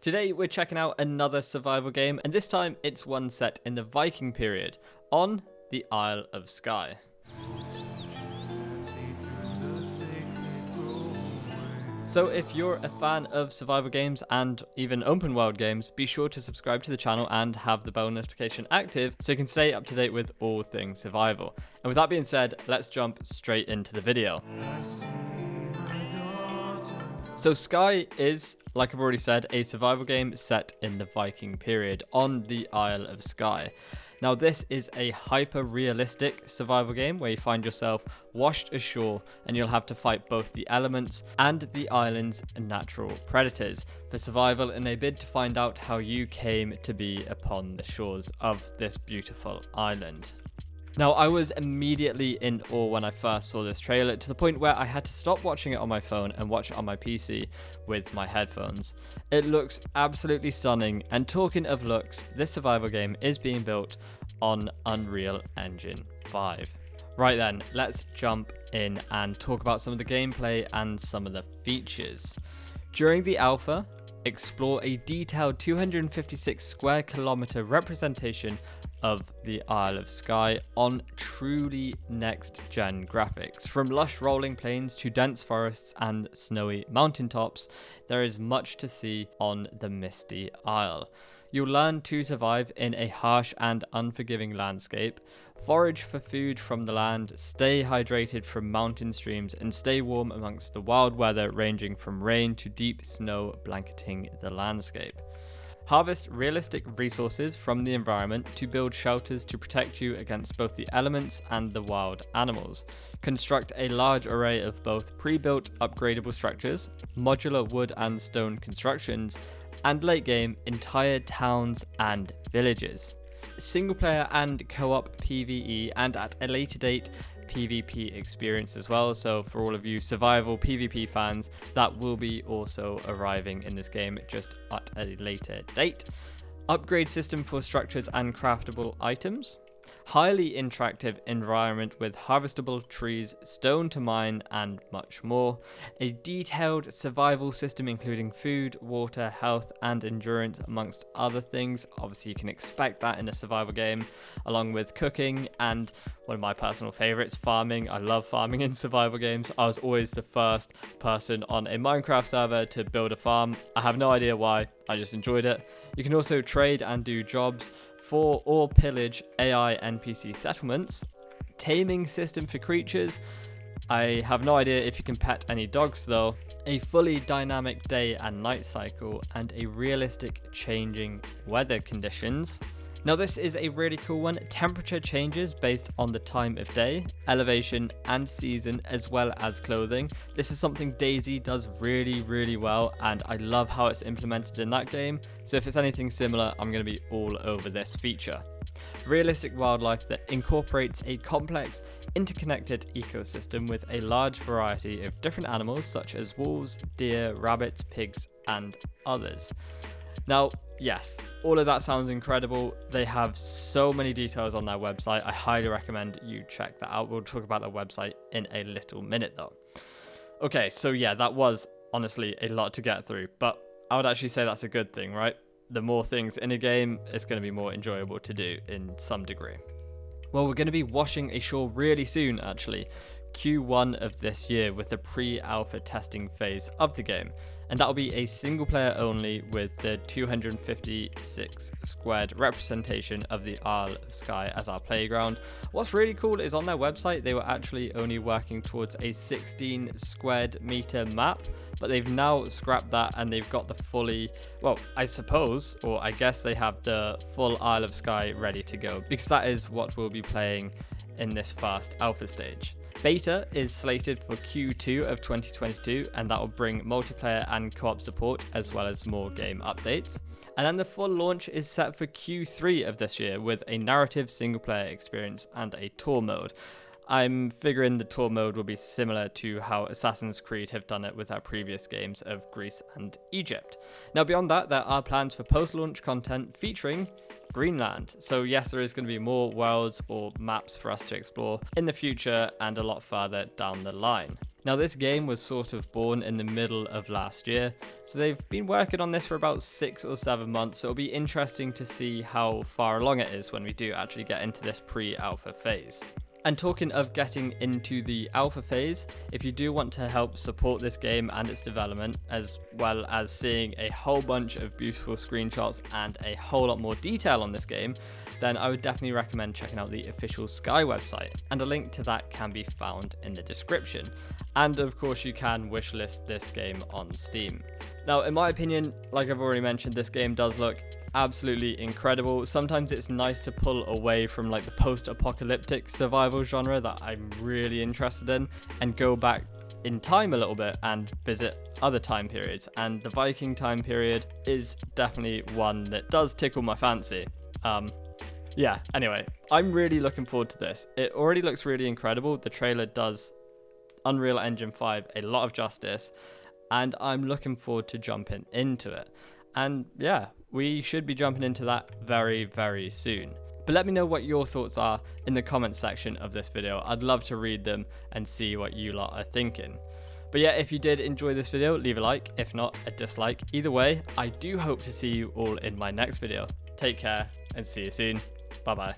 Today we're checking out another survival game, and this time it's one set in the Viking period on the Isle of Skye. So if you're a fan of survival games and even open world games, be sure to subscribe to the channel and have the bell notification active so you can stay up to date with all things survival. And with that being said, let's jump straight into the video. So Skye is, like I've already said, a survival game set in the Viking period on the Isle of Skye. Now this is a hyper-realistic survival game where you find yourself washed ashore and you'll have to fight both the elements and the island's natural predators for survival in a bid to find out how you came to be upon the shores of this beautiful island. Now, I was immediately in awe when I first saw this trailer, to the point where I had to stop watching it on my phone and watch it on my PC with my headphones. It looks absolutely stunning, and talking of looks, this survival game is being built on Unreal Engine 5. Right then, let's jump in and talk about some of the gameplay and some of the features. During the alpha, explore a detailed 256 square kilometer representation of the Isle of Skye on truly next-gen graphics. From lush rolling plains to dense forests and snowy mountaintops, there is much to see on the misty isle. You'll learn to survive in a harsh and unforgiving landscape, forage for food from the land, stay hydrated from mountain streams, and stay warm amongst the wild weather ranging from rain to deep snow blanketing the landscape. Harvest realistic resources from the environment to build shelters to protect you against both the elements and the wild animals. Construct a large array of both pre-built upgradable structures, modular wood and stone constructions, and late game entire towns and villages. Single player and co-op PvE, and at a later date PvP experience as well. So for all of you survival PvP fans, that will be also arriving in this game just at a later date. Upgrade system for structures and craftable items. Highly interactive environment with harvestable trees, stone to mine, and much more. A detailed survival system including food, water, health, and endurance, amongst other things. Obviously, you can expect that in a survival game, along with cooking and one of my personal favorites, farming. I love farming in survival games. I was always the first person on a Minecraft server to build a farm. I have no idea why, I just enjoyed it. You can also trade and do jobs for or pillage AI NPC settlements. Taming system for creatures. I have no idea if you can pet any dogs though. A fully dynamic day and night cycle, and a realistic changing weather conditions. Now this is a really cool one. Temperature changes based on the time of day, elevation, and season, as well as clothing. This is something DayZ does really well, and I love how it's implemented in that game. So if it's anything similar, I'm going to be all over this feature. Realistic wildlife that incorporates a complex, interconnected ecosystem with a large variety of different animals such as wolves, deer, rabbits, pigs, and others. Now, yes, all of that sounds incredible. They have so many details on their website. I highly recommend you check that out. We'll talk about their website in a little minute though. Okay, so yeah, that was honestly a lot to get through, but I would actually say that's a good thing, right? The more things in a game, it's going to be more enjoyable to do in some degree. Well, we're going to be washing ashore really soon, actually. Q1 of this year with the pre-alpha testing phase of the game, and that'll be a single player only with the 256 squared representation of the Isle of Skye as our playground. What's really cool is on their website they were actually only working towards a 16 squared meter map, but they've now scrapped that and they've got the fully, well, I suppose, or I guess they have the full Isle of Skye ready to go, because that is what we'll be playing in this fast alpha stage. Beta is slated for Q2 of 2022, and that will bring multiplayer and co-op support as well as more game updates. And then the full launch is set for Q3 of this year with a narrative single player experience and a tour mode. I'm figuring the tour mode will be similar to how Assassin's Creed have done it with our previous games of Greece and Egypt. Now beyond that, there are plans for post-launch content featuring Greenland. So yes, there is going to be more worlds or maps for us to explore in the future and a lot further down the line. Now this game was sort of born in the middle of last year, so they've been working on this for about 6 or 7 months, so it'll be interesting to see how far along it is when we do actually get into this pre-alpha phase. And talking of getting into the alpha phase, if you do want to help support this game and its development, as well as seeing a whole bunch of beautiful screenshots and a whole lot more detail on this game, then I would definitely recommend checking out the official Skye website, and a link to that can be found in the description. And of course you can wishlist this game on Steam. Now in my opinion, like I've already mentioned, this game does look absolutely incredible. Sometimes it's nice to pull away from like the post-apocalyptic survival genre that I'm really interested in and go back in time a little bit and visit other time periods, and the Viking time period is definitely one that does tickle my fancy. Yeah, anyway, I'm really looking forward to this. It already looks really incredible. The trailer does Unreal Engine 5 a lot of justice, and I'm looking forward to jumping into it. And yeah, we should be jumping into that very, very soon. But let me know what your thoughts are in the comments section of this video. I'd love to read them and see what you lot are thinking. But yeah, if you did enjoy this video, leave a like. If not, a dislike. Either way, I do hope to see you all in my next video. Take care and see you soon. Bye bye.